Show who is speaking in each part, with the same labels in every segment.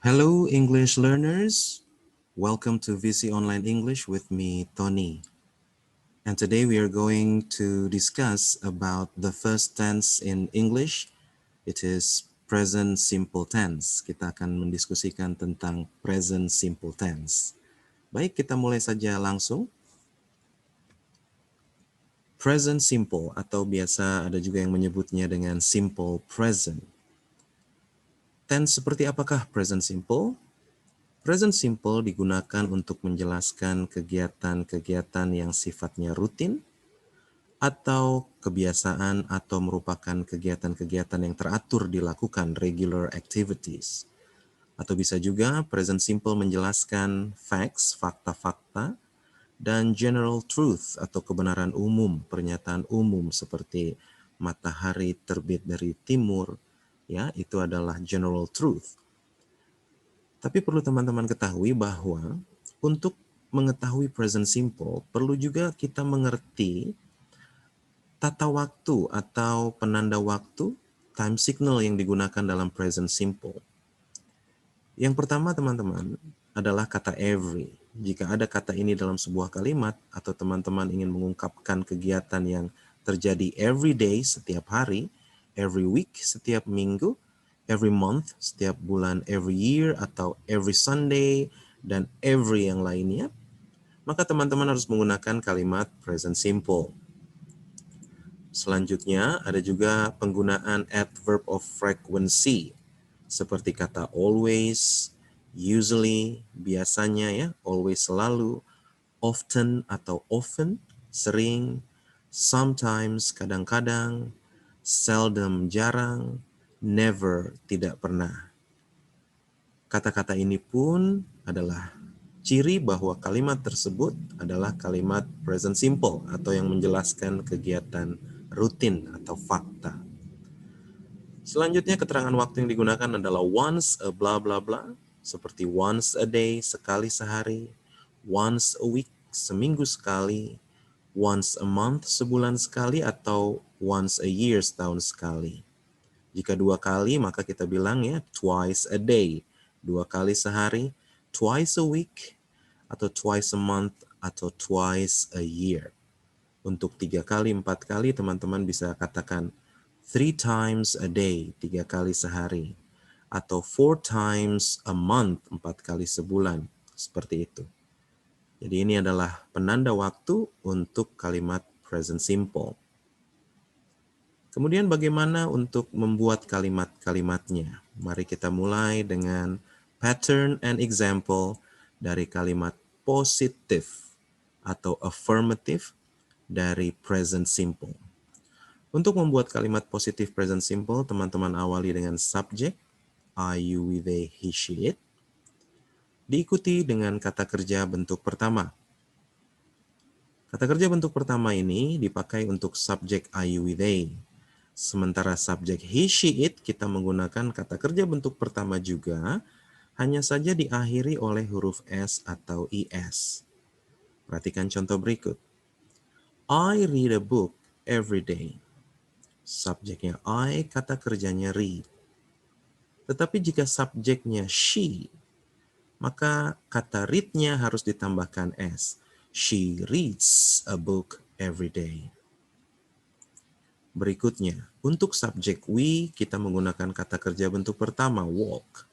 Speaker 1: Hello, English learners. Welcome to VC Online English with me, Tony. And today we are going to discuss about the first tense in English. It is present simple tense. Kita akan mendiskusikan tentang present simple tense. Baik, kita mulai saja langsung. Present simple atau biasa ada juga yang menyebutnya dengan simple present. Tense seperti apakah present simple? Present simple digunakan untuk menjelaskan kegiatan-kegiatan yang sifatnya rutin atau kebiasaan atau merupakan kegiatan-kegiatan yang teratur dilakukan, regular activities. Atau bisa juga present simple menjelaskan facts, fakta-fakta, dan general truth atau kebenaran umum, pernyataan umum seperti matahari terbit dari timur, ya, itu adalah general truth. Tapi perlu teman-teman ketahui bahwa untuk mengetahui present simple, perlu juga kita mengerti tata waktu atau penanda waktu, time signal yang digunakan dalam present simple. Yang pertama teman-teman adalah kata every. Jika ada kata ini dalam sebuah kalimat atau teman-teman ingin mengungkapkan kegiatan yang terjadi every day, setiap hari, every week, setiap minggu, every month, setiap bulan, every year, atau every Sunday, dan every yang lainnya, maka teman-teman harus menggunakan kalimat present simple. Selanjutnya, ada juga penggunaan adverb of frequency, seperti kata always, usually, biasanya ya, always selalu, often atau often, sering, sometimes, kadang-kadang, seldom, jarang, never, tidak pernah. Kata-kata ini pun adalah ciri bahwa kalimat tersebut adalah kalimat present simple atau yang menjelaskan kegiatan rutin atau fakta. Selanjutnya keterangan waktu yang digunakan adalah once a blah blah blah, seperti once a day, sekali sehari, once a week, seminggu sekali, once a month, sebulan sekali, atau once a year, setahun sekali. Jika dua kali, maka kita bilang ya twice a day, dua kali sehari, twice a week, atau twice a month, atau twice a year. Untuk 3 kali, 4 kali, teman-teman bisa katakan 3 times a day, 3 kali sehari. Atau 4 times a month, 4 kali sebulan. Seperti itu. Jadi ini adalah penanda waktu untuk kalimat present simple. Kemudian bagaimana untuk membuat kalimat-kalimatnya? Mari kita mulai dengan pattern and example dari kalimat positif atau affirmative dari present simple. Untuk membuat kalimat positif present simple, teman-teman awali dengan subject, I, you, we, they, he, she, it. Diikuti dengan kata kerja bentuk pertama. Kata kerja bentuk pertama ini dipakai untuk subjek I, you, we, they. Sementara subjek he, she, it kita menggunakan kata kerja bentuk pertama juga, hanya saja diakhiri oleh huruf S atau IS. Perhatikan contoh berikut. I read a book every day. Subjeknya I, kata kerjanya read. Tetapi jika subjeknya she, maka kata read-nya harus ditambahkan S. She reads a book every day. Berikutnya, untuk subjek we, kita menggunakan kata kerja bentuk pertama, walk.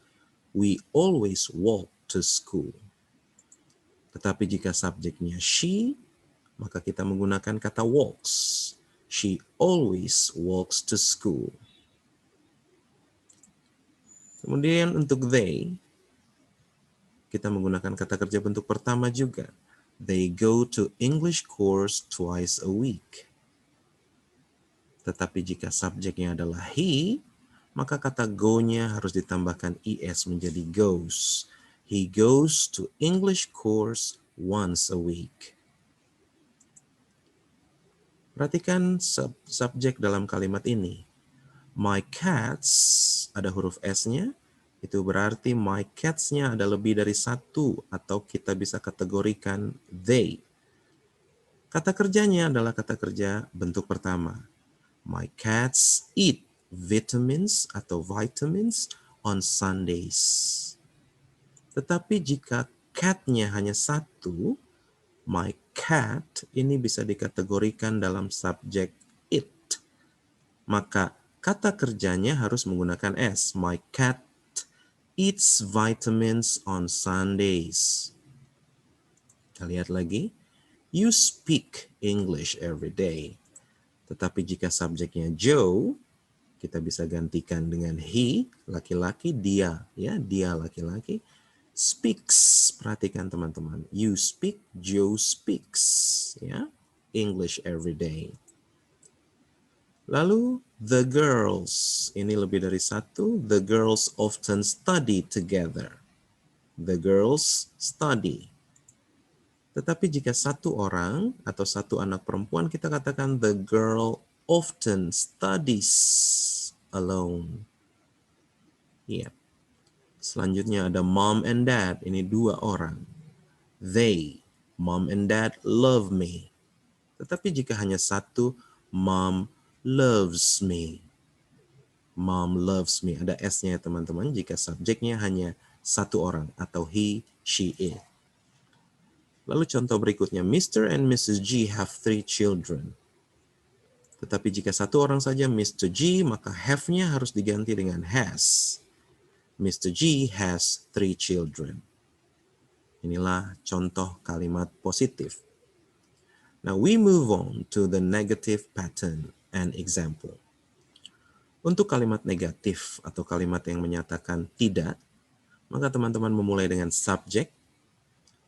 Speaker 1: We always walk to school. Tetapi jika subjeknya she, maka kita menggunakan kata walks. She always walks to school. Kemudian untuk they, kita menggunakan kata kerja bentuk pertama juga. They go to English course twice a week. Tetapi jika subjeknya adalah he, maka kata go-nya harus ditambahkan es menjadi goes. He goes to English course once a week. Perhatikan subjek dalam kalimat ini. My cats, ada huruf S-nya, itu berarti my cats-nya ada lebih dari satu, atau kita bisa kategorikan they. Kata kerjanya adalah kata kerja bentuk pertama. My cats eat vitamins atau vitamins on Sundays. Tetapi jika cat-nya hanya satu, my cat ini bisa dikategorikan dalam subjek it. Maka kata kerjanya harus menggunakan S. My cat eats vitamins on Sundays. Kita lihat lagi. You speak English every day. Tetapi jika subjeknya Joe, kita bisa gantikan dengan he, laki-laki, dia, ya, dia laki-laki. Speaks, perhatikan teman-teman. You speak, Joe speaks, ya, English every day. Lalu the girls, ini lebih dari satu. The girls often study together. The girls study. Tetapi jika satu orang atau satu anak perempuan, kita katakan the girl often studies alone. Iya. Selanjutnya ada mom and dad, ini dua orang. They, mom and dad love me. Tetapi jika hanya satu, mom loves me. Mom loves me, ada S-nya ya teman-teman, jika subjeknya hanya satu orang atau he, she, it. Lalu contoh berikutnya, Mr. and Mrs. G have 3 children. Tetapi jika satu orang saja Mr. G, maka have-nya harus diganti dengan has. Mr. G has 3 children. Inilah contoh kalimat positif. Now we move on to the negative pattern and example. Untuk kalimat negatif atau kalimat yang menyatakan tidak, maka teman-teman memulai dengan subject,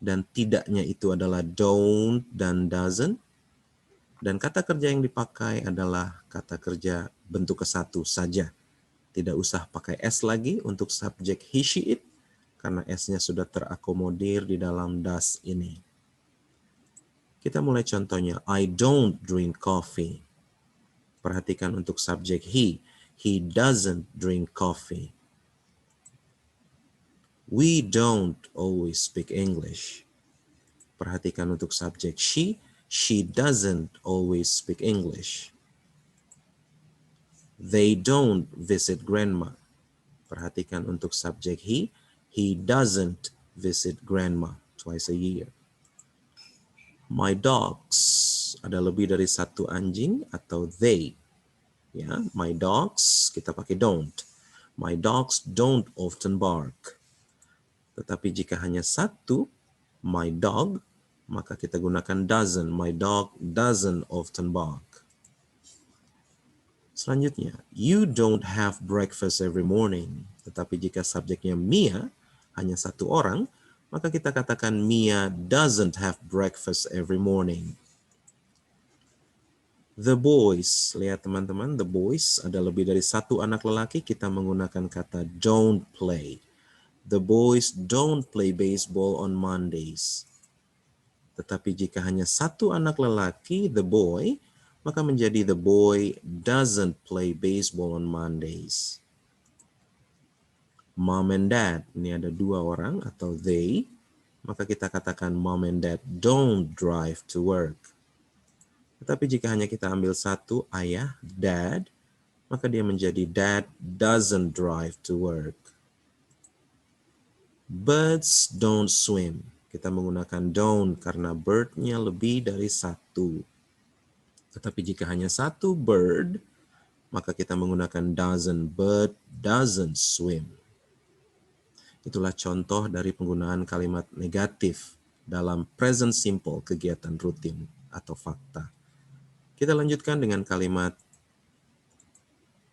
Speaker 1: dan tidaknya itu adalah don't dan doesn't. Dan kata kerja yang dipakai adalah kata kerja bentuk ke-1 saja. Tidak usah pakai S lagi untuk subjek he, she, it, karena S-nya sudah terakomodir di dalam does ini. Kita mulai contohnya, I don't drink coffee. Perhatikan untuk subjek he doesn't drink coffee. We don't always speak English. Perhatikan untuk subjek she doesn't always speak English. They don't visit grandma. Perhatikan untuk subjek he doesn't visit grandma twice a year. My dogs, ada lebih dari satu anjing atau they. Ya, my dogs, kita pakai don't. My dogs don't often bark. Tetapi jika hanya satu, my dog, maka kita gunakan doesn't. My dog doesn't often bark. Selanjutnya, you don't have breakfast every morning. Tetapi jika subjeknya Mia, hanya satu orang, maka kita katakan Mia doesn't have breakfast every morning. The boys, lihat teman-teman, the boys ada lebih dari satu anak lelaki, kita menggunakan kata don't play. The boys don't play baseball on Mondays. Tetapi jika hanya satu anak lelaki, the boy, maka menjadi the boy doesn't play baseball on Mondays. Mom and dad, ini ada dua orang atau they, maka kita katakan mom and dad don't drive to work. Tetapi jika hanya kita ambil satu, ayah, dad, maka dia menjadi dad doesn't drive to work. Birds don't swim. Kita menggunakan don't karena bird-nya lebih dari satu. Tetapi jika hanya satu bird, maka kita menggunakan doesn't. Bird doesn't swim. Itulah contoh dari penggunaan kalimat negatif dalam present simple, kegiatan rutin atau fakta. Kita lanjutkan dengan kalimat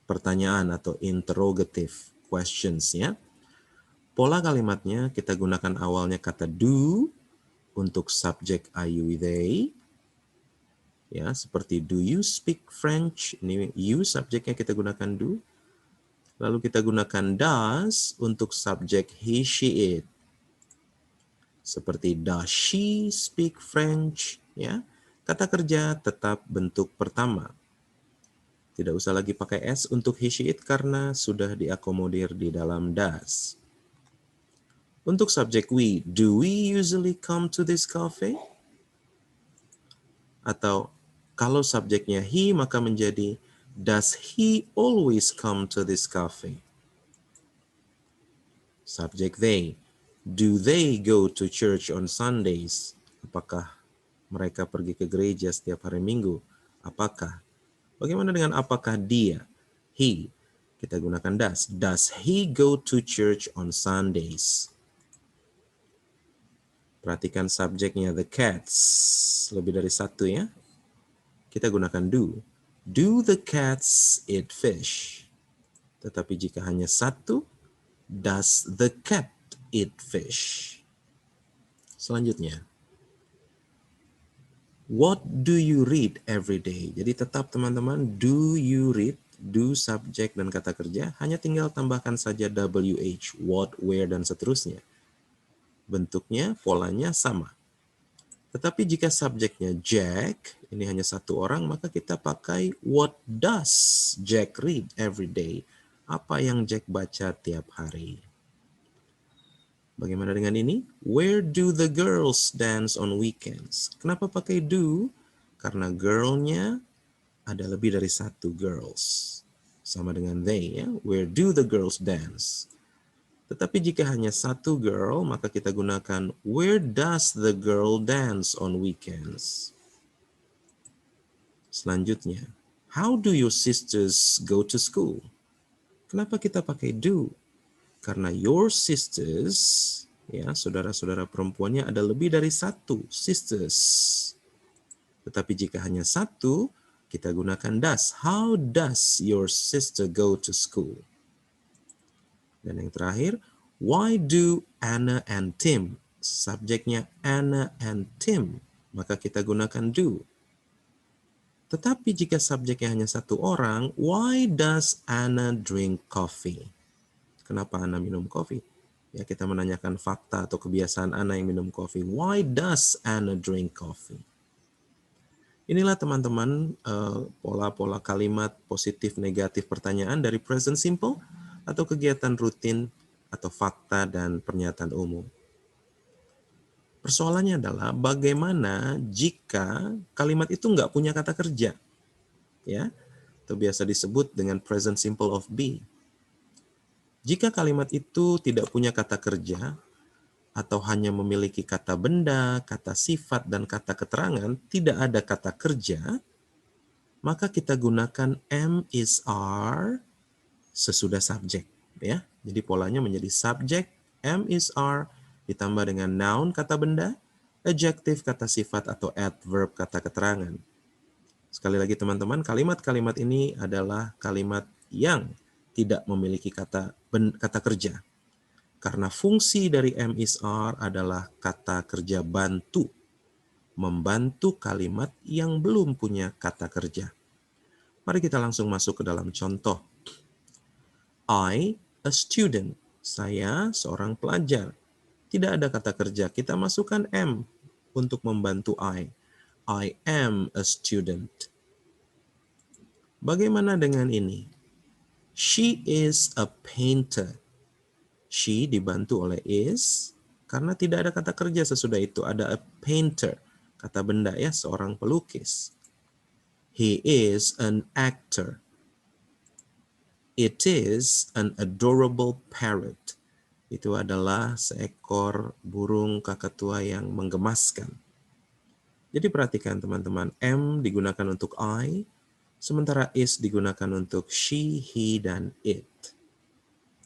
Speaker 1: pertanyaan atau interrogative questions ya. Pola kalimatnya kita gunakan awalnya kata do untuk subjek I, you, they. Ya, seperti do you speak French? Ini you subjeknya kita gunakan do. Lalu kita gunakan does untuk subjek he, she, it. Seperti does she speak French? Ya. Kata kerja tetap bentuk pertama. Tidak usah lagi pakai S untuk he, she, it karena sudah diakomodir di dalam does. Untuk subjek we, do we usually come to this cafe? Atau kalau subjeknya he, maka menjadi does he always come to this cafe? Subjek they, Do they go to church on Sundays? Apakah mereka pergi ke gereja setiap hari Minggu? Apakah? Bagaimana dengan apakah dia? He. Kita gunakan does. Does he go to church on Sundays? Perhatikan subjeknya the cats. Lebih dari satu ya. Kita gunakan do. Do the cats eat fish? Tetapi jika hanya satu, does the cat eat fish? Selanjutnya, what do you read every day? Jadi tetap teman-teman, do you read, do subjek dan kata kerja, hanya tinggal tambahkan saja WH, what, where, dan seterusnya. Bentuknya, polanya sama. Tetapi jika subjeknya Jack, ini hanya satu orang, maka kita pakai what does Jack read every day? Apa yang Jack baca tiap hari? Bagaimana dengan ini? Where do the girls dance on weekends? Kenapa pakai do? Karena girl-nya ada lebih dari satu girls. Sama dengan they ya. Where do the girls dance? Tetapi jika hanya satu girl, maka kita gunakan where does the girl dance on weekends? Selanjutnya, how do your sisters go to school? Kenapa kita pakai do? Karena your sisters, ya, saudara-saudara perempuannya ada lebih dari satu, sisters. Tetapi jika hanya satu, kita gunakan does. How does your sister go to school? Dan yang terakhir, why do Anna and Tim? Subjeknya Anna and Tim, maka kita gunakan do. Tetapi jika subjeknya hanya satu orang, why does Anna drink coffee? Kenapa Anna minum kopi? Ya, kita menanyakan fakta atau kebiasaan Anna yang minum kopi. Why does Anna drink coffee? Inilah teman-teman pola-pola kalimat positif negatif pertanyaan dari present simple atau kegiatan rutin atau fakta dan pernyataan umum. Persoalannya adalah bagaimana jika kalimat itu nggak punya kata kerja, ya, atau biasa disebut dengan present simple of be. Jika kalimat itu tidak punya kata kerja atau hanya memiliki kata benda, kata sifat, dan kata keterangan, tidak ada kata kerja, maka kita gunakan am, is, are sesudah subjek, ya. Jadi polanya menjadi subjek, am, is, are ditambah dengan noun kata benda, adjective kata sifat atau adverb kata keterangan. Sekali lagi teman-teman, kalimat-kalimat ini adalah kalimat yang tidak memiliki kata kerja. Karena fungsi dari am, is, are adalah kata kerja bantu, membantu kalimat yang belum punya kata kerja. Mari kita langsung masuk ke dalam contoh. I, a student. Saya seorang pelajar. Tidak ada kata kerja. Kita masukkan am untuk membantu I. I am a student. Bagaimana dengan ini? She is a painter. She dibantu oleh is karena tidak ada kata kerja sesudah itu. Ada a painter. Kata benda ya, seorang pelukis. He is an actor. It is an adorable parrot. Itu adalah seekor burung kakatua yang menggemaskan. Jadi perhatikan teman-teman, am digunakan untuk I, sementara is digunakan untuk she, he, dan it.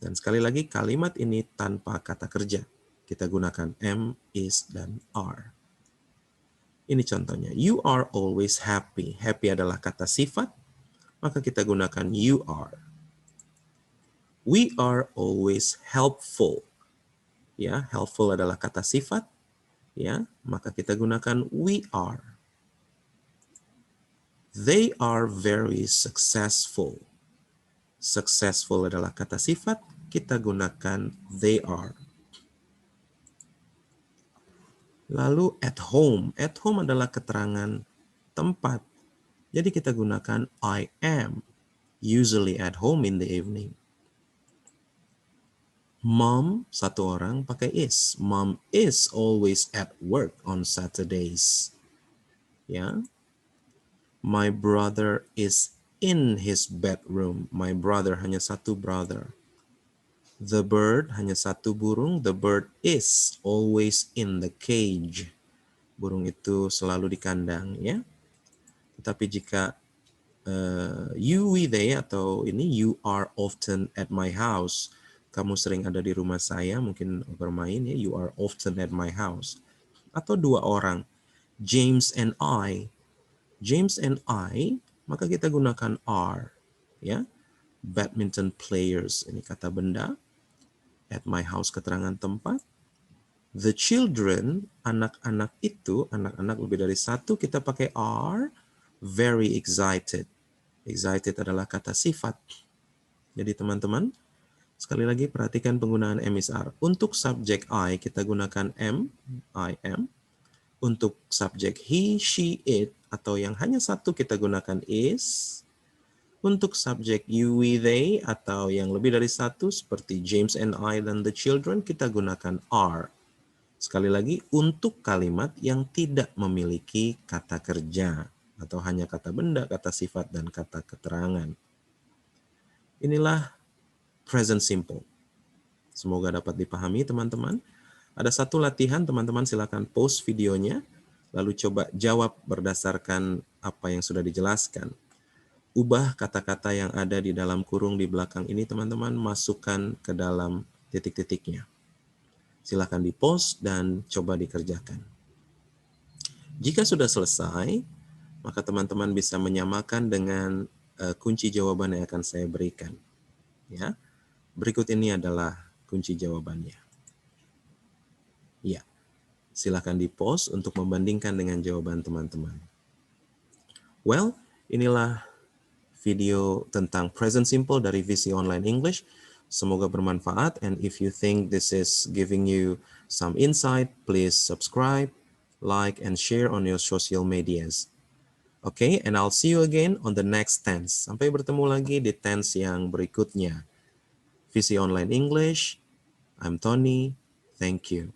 Speaker 1: Dan sekali lagi kalimat ini tanpa kata kerja. Kita gunakan am, is, dan are. Ini contohnya, you are always happy. Happy adalah kata sifat, maka kita gunakan you are. We are always helpful. Ya, helpful adalah kata sifat, ya, maka kita gunakan we are. They are very successful. Successful adalah kata sifat, kita gunakan they are. Lalu at home. At home adalah keterangan tempat. Jadi kita gunakan I am usually at home in the evening. Mom, satu orang pakai is. Mom is always at work on Saturdays. Ya. My brother is in his bedroom. My brother, hanya satu brother. The bird, hanya satu burung. The bird is always in the cage. Burung itu selalu di kandang, ya. Tetapi jika you, we, they, atau ini you are often at my house. Kamu sering ada di rumah saya, mungkin bermain, ya. You are often at my house. Atau dua orang, James and I. James and I, maka kita gunakan are, ya. Badminton players, ini kata benda. At my house, keterangan tempat. The children, anak-anak itu, anak-anak lebih dari satu, kita pakai are. Very excited. Excited adalah kata sifat. Jadi teman-teman, sekali lagi perhatikan penggunaan am is are. Untuk subjek I, kita gunakan am, I am. Untuk subjek he, she, it, atau yang hanya satu, kita gunakan is. Untuk subjek you, we, they, atau yang lebih dari satu, seperti James and I dan the children, kita gunakan are. Sekali lagi, untuk kalimat yang tidak memiliki kata kerja, atau hanya kata benda, kata sifat, dan kata keterangan. Inilah present simple. Semoga dapat dipahami teman-teman. Ada satu latihan, teman-teman silakan pause videonya, lalu coba jawab berdasarkan apa yang sudah dijelaskan. Ubah kata-kata yang ada di dalam kurung di belakang ini, teman-teman, masukkan ke dalam titik-titiknya. Silakan di-pause dan coba dikerjakan. Jika sudah selesai, maka teman-teman bisa menyamakan dengan kunci jawaban yang akan saya berikan. Ya, berikut ini adalah kunci jawabannya. Ya, silakan di-pause untuk membandingkan dengan jawaban teman-teman. Well, inilah video tentang present simple dari VC Online English. Semoga bermanfaat, and if you think this is giving you some insight, please subscribe, like, and share on your social medias. Okay, and I'll see you again on the next tense. Sampai bertemu lagi di tense yang berikutnya. VC Online English, I'm Tony. Thank you.